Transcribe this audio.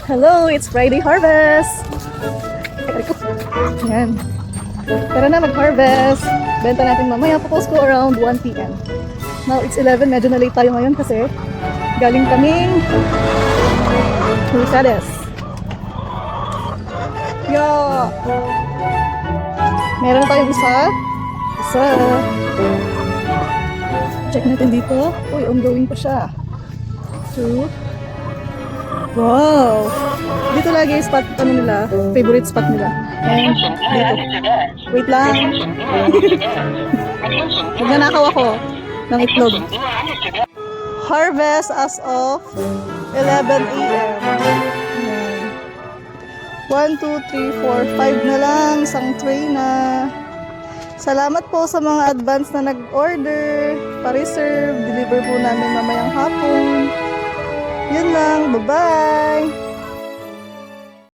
Hello, it's Friday Harvest! Ayan. Tara na mag-harvest. Benta natin mamaya. Popost ko around 1 p.m. Now, it's 11. Medyo na late tayo ngayon kasi galing kaming Mercedes. Yeah! Meron na tayong isa. Check natin dito. Uy, ongoing pa siya. 2. Wow! Dito lagi yung spot, ano nila, favorite spot nila. And dito. Wait lang. Magnanakaw ako ng itlog. Harvest as of 11 a.m. 1, 2, 3, 4, 5 na lang. Isang tray na. Salamat po sa mga advance na nag-order. Pa-reserve. Deliver po namin mamayang hapon. Yun lang. Bye-bye!